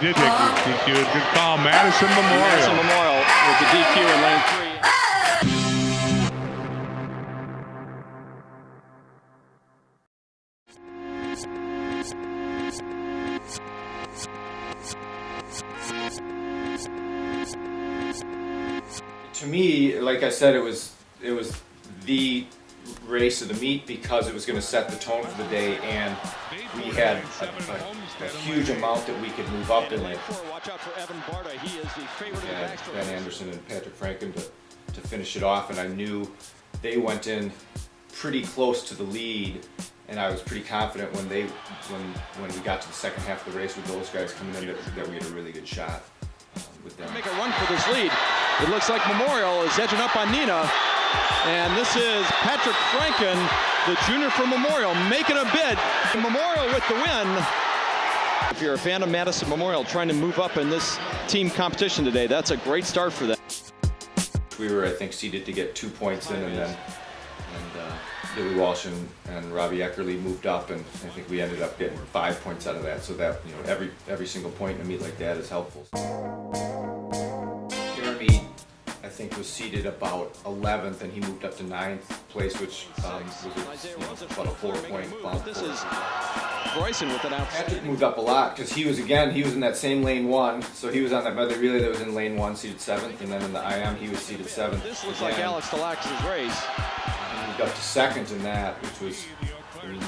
did take the DQ. Good call, Madison Memorial. Madison Memorial with the DQ in lane 3. To me, like I said, it was the race of the meet because it was going to set the tone for the day, and we had a huge amount that we could move up in it. We had Ben Anderson and Patrick Franken to finish it off, and I knew they went in pretty close to the lead, and I was pretty confident when we got to the second half of the race with those guys coming in that we had a really good shot with them. Make a run for this lead. It looks like Memorial is edging up on Nina. And this is Patrick Franken, the junior from Memorial, making a bid. Memorial with the win. If you're a fan of Madison Memorial trying to move up in this team competition today, that's a great start for them. We were, I think, seeded to get 2 points in, and Billy Walsh and Robbie Eckerle moved up, and I think we ended up getting 5 points out of that. So that, you know, every single point in a meet like that is helpful. I think was seated about 11th, and he moved up to 9th place, which was about a 4-point bump. This is Bryson with an out. Patrick moved up a lot because he was in that same lane 1, so he was on that medley relay that was in lane 1, seated 7th, and then in the IM he was seated 7th. This looks like Alex Delax's race. He moved up to 2nd in that, which was, I mean,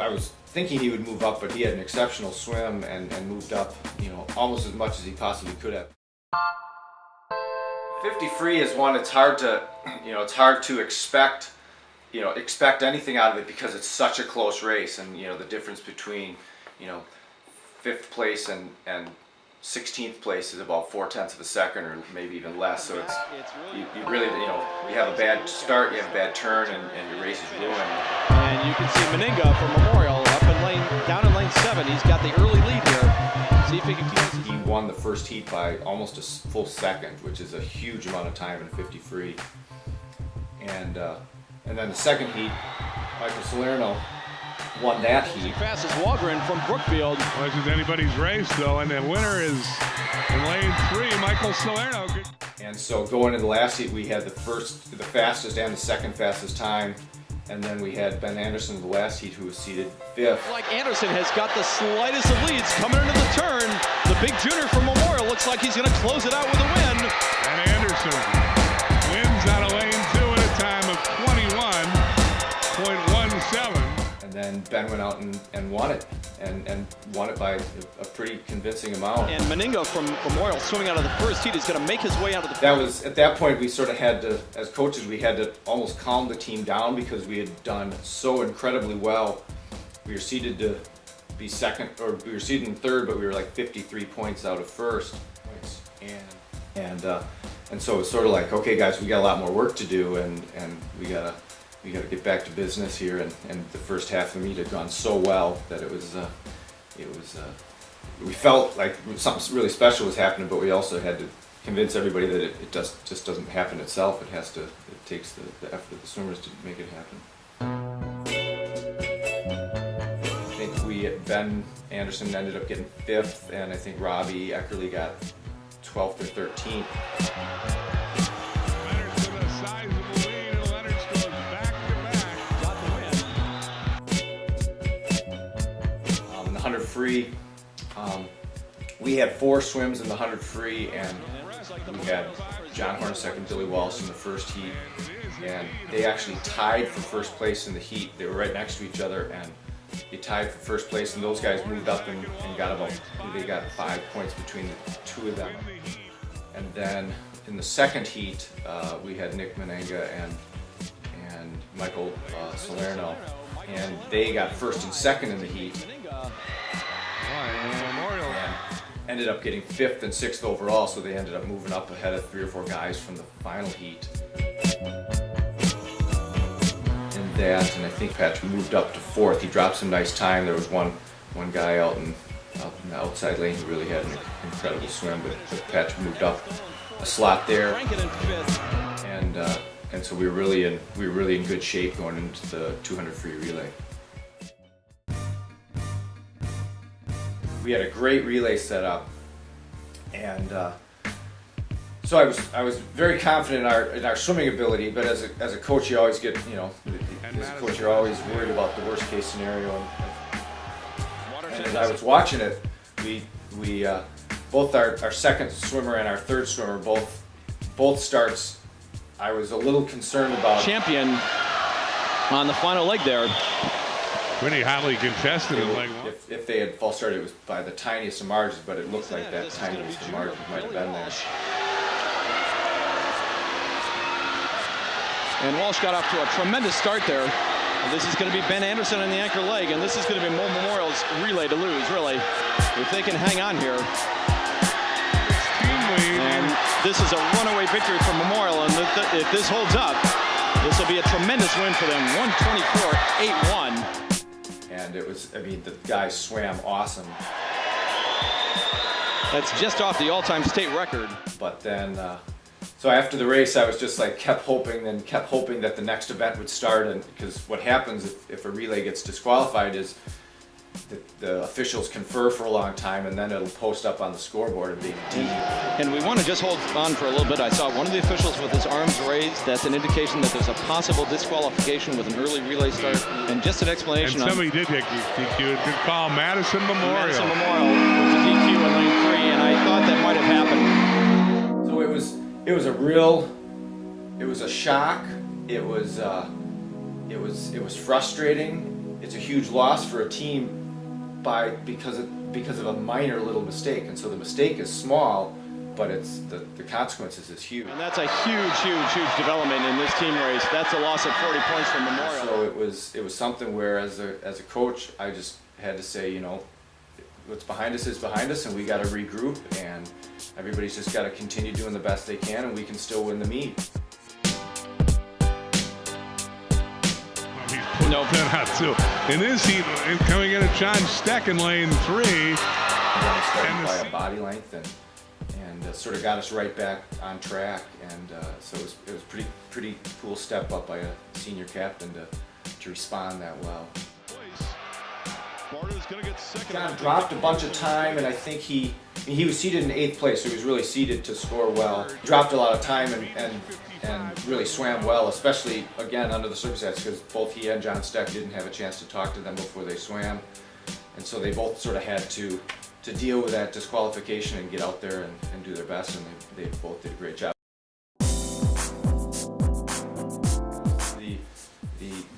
I was thinking he would move up, but he had an exceptional swim and moved up, you know, almost as much as he possibly could have. 50 free is one. It's hard to expect anything out of it because it's such a close race, and you know the difference between 5th place and 16th place is about 0.4 of a second, or maybe even less. So it's you really you have a bad start, you have a bad turn, and your race is ruined. And you can see Meninga from Memorial up down in lane 7. He's got the early lead here. See if he can close. He won the first heat by almost a full second, which is a huge amount of time in 50 free. And then the second heat, Michael Salerno won that heat. Fast as Walgren from Brookfield. Well, this is anybody's race, though, and the winner is in lane 3, Michael Salerno. And so going into the last heat, we had the fastest and the second fastest time. And then we had Ben Anderson in the last heat, who was seated 5th. Like Anderson has got the slightest of leads coming into the turn. The big junior from Memorial looks like he's going to close it out with a win. And Anderson wins out of lane 2 at a time of 21.17. And then Ben went out and won it, and won it by a pretty convincing amount. And Meninga from Memorial swimming out of the first heat is going to make his way out of the. That was, at that point, we sort of had to, as coaches, we had to almost calm the team down because we had done so incredibly well. We were seeded to be 2nd, or we were seeded in 3rd, but we were like 53 points out of 1st. And so it was sort of like, okay, guys, we got a lot more work to do, and we gotta get back to business here. And the first half of the meet had gone so well that we felt like something really special was happening, but we also had to convince everybody that it just doesn't happen itself. It takes the effort of the swimmers to make it happen. I think Ben Anderson ended up getting 5th, and I think Robbie Eckerle got 12th or 13th. In the 100 free, we had 4 swims in the 100 free, and we had John Hornacek and Billy Walsh in the first heat, and they actually tied for first place in the heat. They were right next to each other, and they tied for first place, and those guys moved up and got 5 points between the 2 of them. And then in the second heat, we had Nick Meninga and Michael Salerno, and they got 1st and 2nd in the heat. And ended up getting 5th and 6th overall, so they ended up moving up ahead of 3 or 4 guys from the final heat. In that, and I think Patrick moved up to 4th. He dropped some nice time. There was one guy out in the outside lane who really had an incredible swim, but Patrick moved up a slot there. And so we were really in good shape going into the 200 free relay. we had a great relay set up, and so I was very confident in our swimming ability. But as a coach, you always get, you know, as a coach, you're always worried about the worst case scenario. And as I was watching it, we both our second swimmer and our third swimmer, both starts, I was a little concerned about. Champion on the final leg there. Pretty highly contested in leg one. If they had false started, it was by the tiniest of margins, but it looked like that tiniest of margins might have been there. And Walsh got off to a tremendous start there. And this is going to be Ben Anderson on the anchor leg, and this is going to be Memorial's relay to lose, really, if they can hang on here. And this is a runaway victory for Memorial, and if this holds up, this will be a tremendous win for them, 124.81. And it was, I mean, the guys swam awesome. That's just off the all-time state record. But then, so after the race, I was just like kept hoping that the next event would start. And because what happens if a relay gets disqualified is the officials confer for a long time, and then it'll post up on the scoreboard and be D. And we want to just hold on for a little bit. I saw one of the officials with his arms raised. That's an indication that there's a possible disqualification with an early relay start. And just an explanation. And somebody did take DQ. Good call, Madison Memorial. Madison Memorial with the DQ in lane 3, and I thought that might have happened. So it was a shock. It was frustrating. It's a huge loss for a team because of a minor little mistake, and so the mistake is small, but it's the consequences is huge. And that's a huge development in this team race. That's a loss of 40 points for Memorial. So it was something where as a coach, I just had to say, you know, what's behind us is behind us, and we got to regroup, and everybody's just got to continue doing the best they can, and we can still win the meet. No, not too. In this heat, coming in at John Steck in lane 3. And by a body length, and sort of got us right back on track. And so it was pretty cool step up by a senior captain to respond that well. John dropped a bunch of time, and I think he was seated in 8th place, so he was really seated to score well. Dropped a lot of time and really swam well, especially again under the circumstances, because both he and John Steck didn't have a chance to talk to them before they swam, and so they both sort of had to deal with that disqualification and get out there and do their best, and they both did a great job.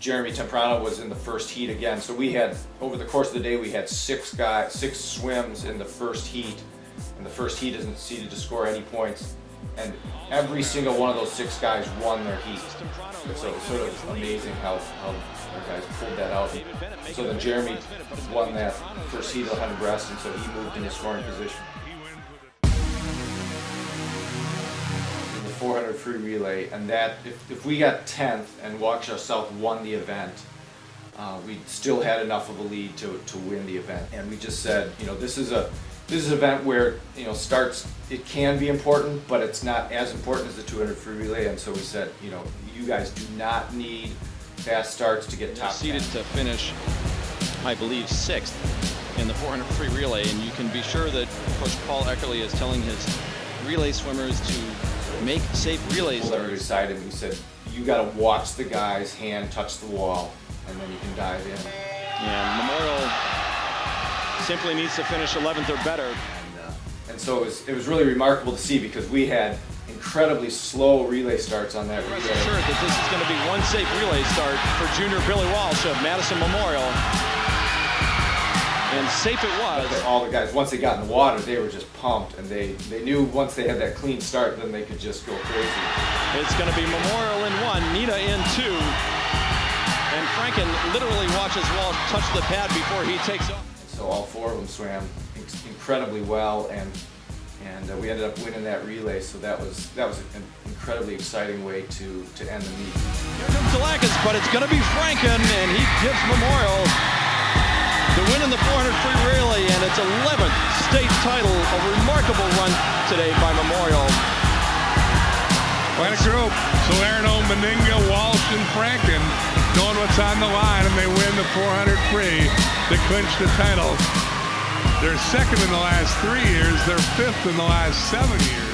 Jeremy Temprano was in the first heat again, so we had, over the course of the day, we had 6 swims in the first heat, and the first heat isn't seeded to score any points, and every single one of those 6 guys won their heat. So it was sort of amazing how our guys pulled that out. So then Jeremy won that first heat of 100 breast, and so he moved into scoring position. 400 free relay, and that if we got 10th and Waukesha South won the event, we still had enough of a lead to win the event. And we just said, you know, this is an event where, you know, starts, it can be important, but it's not as important as the 200 free relay. And so we said, you know, you guys do not need fast starts to get top 10. Seeded to finish, I believe, 6th in the 400 free relay, and you can be sure that Coach Paul Eckerle is telling his relay swimmers to make safe relays. Everybody decided, we said, you got to watch the guy's hand touch the wall, and then you can dive in. And Memorial simply needs to finish 11th or better. And so it was really remarkable to see, because we had incredibly slow relay starts on that relay. Rest assured that this is going to be one safe relay start for junior Billy Walsh of Madison Memorial. And safe it was. All the guys, once they got in the water, they were just pumped, and they knew once they had that clean start, then they could just go crazy. It's going to be Memorial in 1, Nina in 2, and Franken literally watches Walsh touch the pad before he takes off. So all 4 of them swam incredibly well, and we ended up winning that relay. So that was an incredibly exciting way to end the meet. Here comes Delakis, but it's going to be Franken, and he gives Memorial the win in the 400 free relay, and it's 11th state title. A remarkable run today by Memorial. Quite a group. Salerno, Meninga, Walsh, and Franken knowing what's on the line, and they win the 400 free to clinch the title. They're second in the last 3 years. They're fifth in the last 7 years.